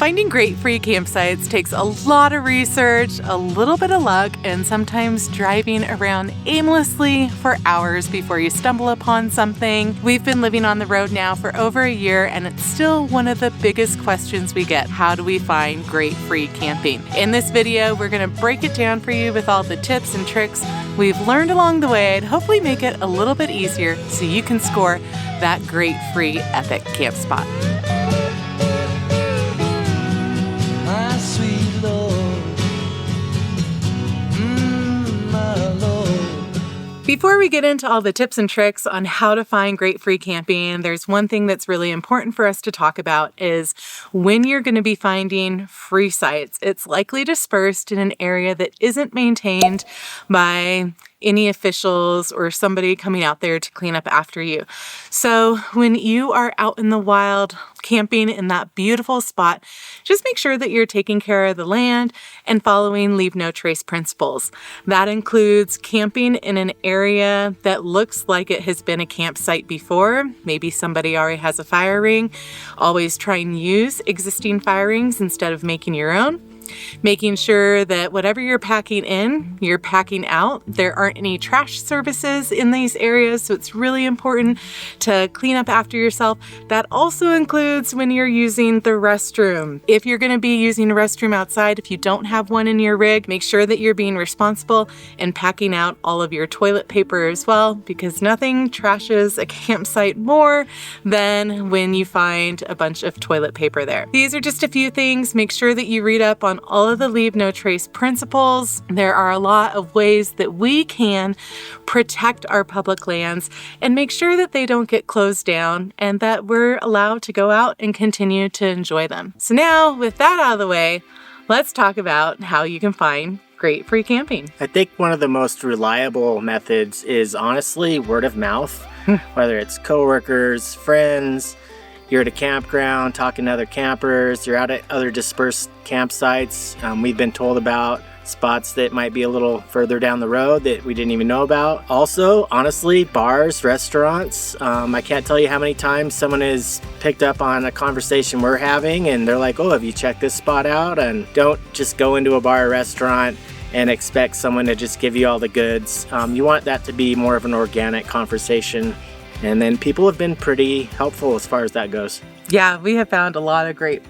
Finding great free campsites takes a lot of research, a little bit of luck, and sometimes driving around aimlessly for hours before you stumble upon something. We've been living on the road now for over a year, and it's still one of the biggest questions we get. How do we find great free camping? In this video, we're going to break it down for you with all the tips and tricks we've learned along the way and hopefully make it a little bit easier so you can score that great free epic camp spot. Before we get into all the tips and tricks on how to find great free camping, there's one thing that's really important for us to talk about is when you're going to be finding free sites. It's likely dispersed in an area that isn't maintained by any officials or somebody coming out there to clean up after you. So when you are out in the wild camping in that beautiful spot, just make sure that you're taking care of the land and following leave no trace principles. That includes camping in an area that looks like it has been a campsite before. Maybe somebody already has a fire ring. Always try and use existing fire rings instead of making your own. Making sure that whatever you're packing in, you're packing out. There aren't any trash services in these areas, so it's really important to clean up after yourself. That also includes when you're using the restroom. If you're going to be using a restroom outside, if you don't have one in your rig, make sure that you're being responsible and packing out all of your toilet paper as well, because nothing trashes a campsite more than when you find a bunch of toilet paper there. These are just a few things. Make sure that you read up on all of the leave no trace principles. There are a lot of ways that we can protect our public lands and make sure that they don't get closed down and that we're allowed to go out and continue to enjoy them. So now, with that out of the way, let's talk about how you can find great free camping. I think one of the most reliable methods is honestly word of mouth, whether it's coworkers, friends, you're at a campground talking to other campers, you're out at other dispersed campsites. We've been told about spots that might be a little further down the road that we didn't even know about. Also, honestly, bars, restaurants. I can't tell you how many times someone has picked up on a conversation we're having and they're like, oh, have you checked this spot out? And don't just go into a bar or restaurant and expect someone to just give you all the goods. You want that to be more of an organic conversation. And then people have been pretty helpful as far as that goes. Yeah, we have found a lot of great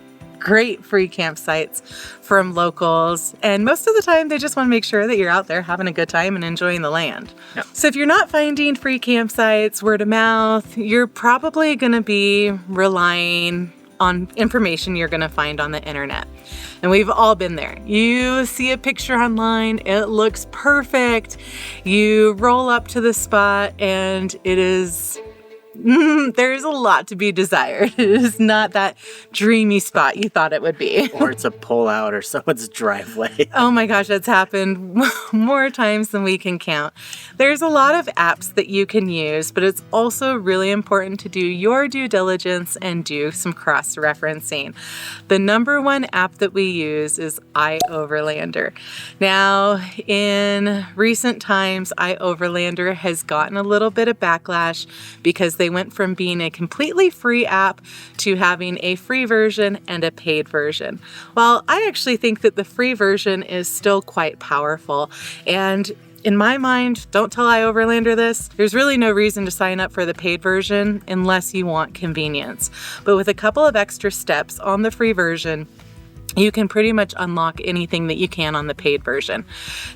free campsites from locals. And most of the time, they just want to make sure that you're out there having a good time and enjoying the land. Yep. So if you're not finding free campsites word of mouth, you're probably going to be relying on information you're going to find on the internet. And we've all been there. You see a picture online, it looks perfect. You roll up to the spot and it is there's a lot to be desired. It is not that dreamy spot you thought it would be. Or it's a pull-out or someone's driveway. Oh my gosh, that's happened more times than we can count. There's a lot of apps that you can use, but it's also really important to do your due diligence and do some cross-referencing. The number one app that we use is iOverlander. Now, in recent times, iOverlander has gotten a little bit of backlash because they went from being a completely free app to having a free version and a paid version. Well, I actually think that the free version is still quite powerful. And in my mind, don't tell iOverlander this, there's really no reason to sign up for the paid version unless you want convenience. But with a couple of extra steps on the free version, you can pretty much unlock anything that you can on the paid version.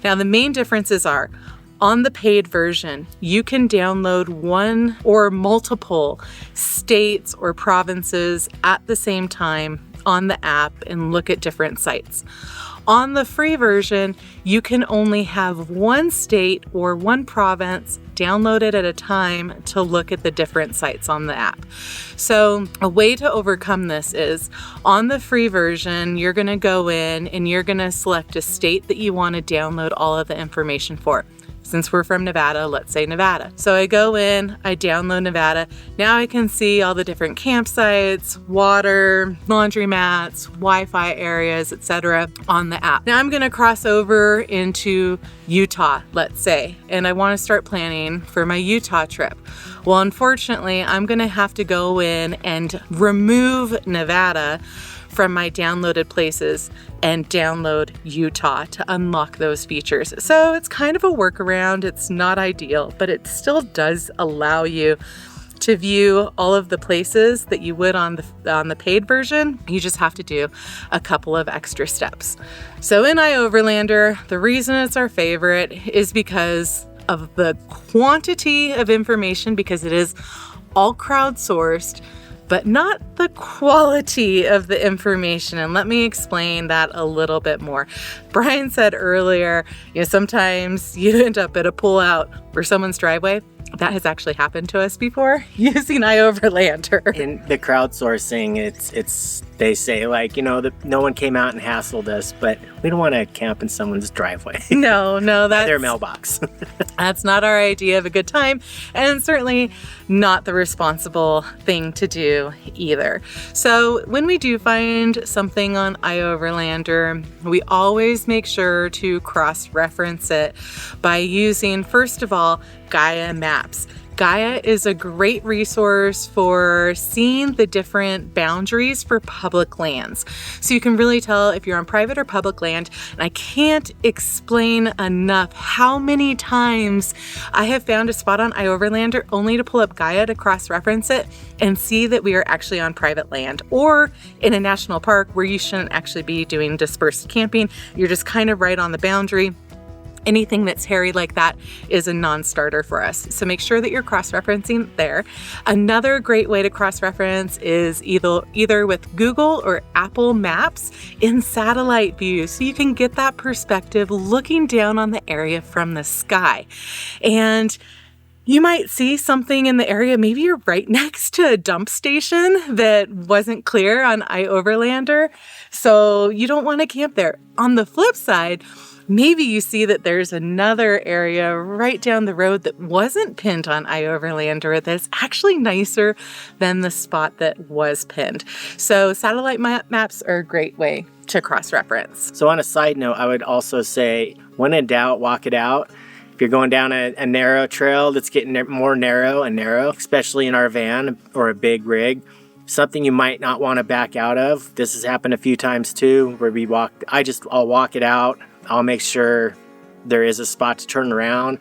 Now, the main differences are, on the paid version, you can download one or multiple states or provinces at the same time on the app and look at different sites. On the free version, you can only have one state or one province downloaded at a time to look at the different sites on the app. So a way to overcome this is, on the free version, you're going to go in and you're going to select a state that you want to download all of the information for. Since we're from Nevada, let's say Nevada. So I go in, I download Nevada. Now I can see all the different campsites, water, laundromats, Wi-Fi areas, etc. on the app. Now I'm gonna cross over into Utah, let's say, and I wanna start planning for my Utah trip. Well, unfortunately, I'm gonna have to go in and remove Nevada from my downloaded places and download Utah to unlock those features. So it's kind of a workaround. It's not ideal, but it still does allow you to view all of the places that you would on the paid version. You just have to do a couple of extra steps. So in iOverlander, the reason it's our favorite is because of the quantity of information, because it is all crowdsourced, but not the quality of the information. And let me explain that a little bit more. Brian said earlier, sometimes you end up at a pullout or someone's driveway. That has actually happened to us before using iOverlander. In the crowdsourcing, it's they say like, no one came out and hassled us, but we don't want to camp in someone's driveway. No, that's their mailbox. That's not our idea of a good time, and certainly not the responsible thing to do either. So when we do find something on iOverlander, we always make sure to cross-reference it by using, first of all, Gaia maps. Gaia is a great resource for seeing the different boundaries for public lands. So you can really tell if you're on private or public land. And I can't explain enough how many times I have found a spot on iOverlander only to pull up Gaia to cross-reference it and see that we are actually on private land or in a national park where you shouldn't actually be doing dispersed camping. You're just kind of right on the boundary. Anything that's hairy like that is a non-starter for us. So make sure that you're cross-referencing there. Another great way to cross-reference is either with Google or Apple Maps in satellite view. So you can get that perspective looking down on the area from the sky. And you might see something in the area. Maybe you're right next to a dump station that wasn't clear on iOverlander. So you don't want to camp there. On the flip side, maybe you see that there's another area right down the road that wasn't pinned on iOverlander that's actually nicer than the spot that was pinned. So satellite maps are a great way to cross-reference. So on a side note, I would also say, when in doubt, walk it out. If you're going down a narrow trail that's getting more narrow and narrow, especially in our van or a big rig, something you might not want to back out of. This has happened a few times too, where I'll walk it out. I'll make sure there is a spot to turn around,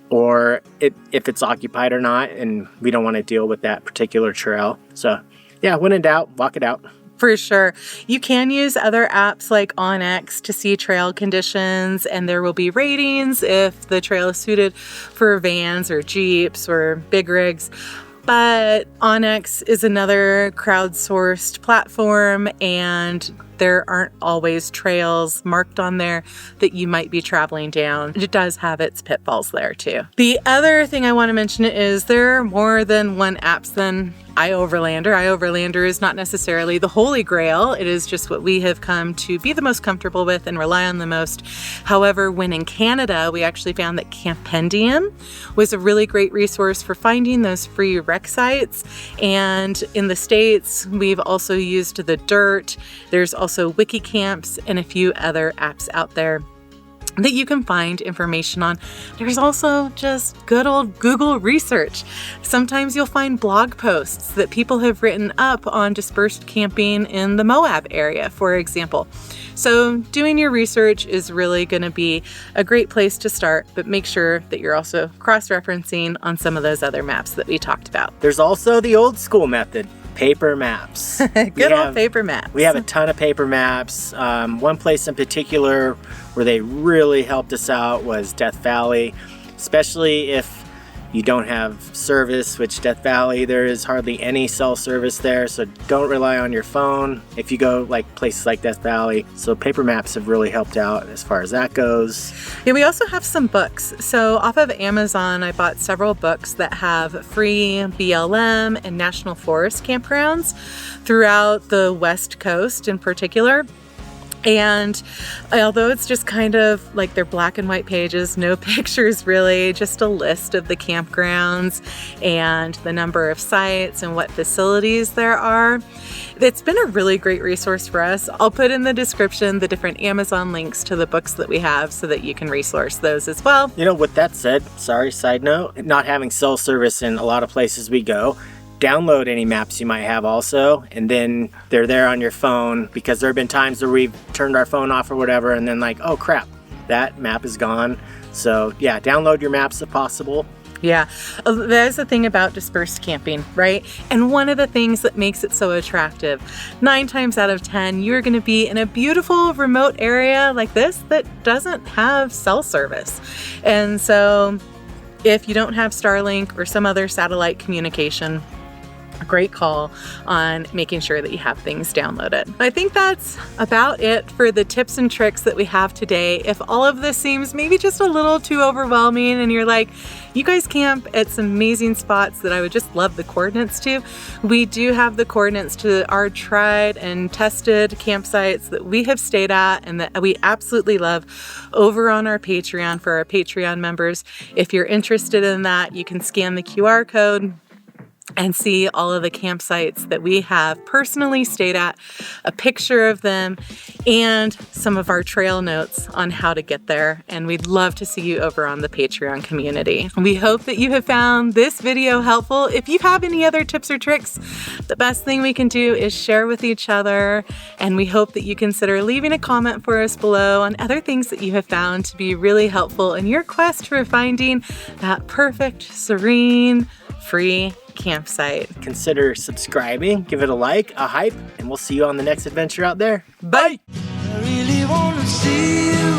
or if it's occupied or not, and we don't want to deal with that particular trail. So yeah, when in doubt, walk it out. For sure. You can use other apps like OnX to see trail conditions, and there will be ratings if the trail is suited for vans or Jeeps or big rigs. But OnX is another crowdsourced platform, and there aren't always trails marked on there that you might be traveling down. It does have its pitfalls there too. The other thing I want to mention is there are more than one apps than iOverlander. iOverlander is not necessarily the holy grail. It is just what we have come to be the most comfortable with and rely on the most. However, when in Canada, we actually found that Campendium was a really great resource for finding those free rec sites. And in the States, we've also used The Dirt. There's also WikiCamps and a few other apps out there that you can find information on. There's also just good old Google research. Sometimes you'll find blog posts that people have written up on dispersed camping in the Moab area, for example. So doing your research is really going to be a great place to start, but make sure that you're also cross-referencing on some of those other maps that we talked about. There's also the old school method. Paper maps. Good old paper maps. We have a ton of paper maps. One place in particular where they really helped us out was Death Valley, especially if you don't have service, which Death Valley, there is hardly any cell service there, so don't rely on your phone if you go like places like Death Valley. So paper maps have really helped out as far as that goes. Yeah, we also have some books. So off of Amazon, I bought several books that have free BLM and National Forest campgrounds throughout the West Coast in particular. And although it's just kind of like they're black and white pages, no pictures really, just a list of the campgrounds and the number of sites and what facilities there are. It's been a really great resource for us. I'll put in the description the different Amazon links to the books that we have so that you can resource those as well. With that said, side note, not having cell service in a lot of places we go, download any maps you might have also, and then they're there on your phone, because there have been times where we've turned our phone off or whatever, and then like, oh crap, that map is gone. So yeah, download your maps if possible. Yeah, there's the thing about dispersed camping, right? And one of the things that makes it so attractive, 9 times out of 10, you're going to be in a beautiful remote area like this that doesn't have cell service. And so if you don't have Starlink or some other satellite communication, a great call on making sure that you have things downloaded. I think that's about it for the tips and tricks that we have today. If all of this seems maybe just a little too overwhelming and you're like, you guys camp at some amazing spots that I would just love the coordinates to, we do have the coordinates to our tried and tested campsites that we have stayed at and that we absolutely love over on our Patreon for our Patreon members. If you're interested in that, you can scan the QR code and see all of the campsites that we have personally stayed at, a picture of them, and some of our trail notes on how to get there. And we'd love to see you over on the Patreon community. We hope that you have found this video helpful. If you have any other tips or tricks, the best thing we can do is share with each other. And we hope that you consider leaving a comment for us below on other things that you have found to be really helpful in your quest for finding that perfect, serene, free campsite. Consider subscribing, give it a like, a hype, and we'll see you on the next adventure out there. Bye! I really wanna see you.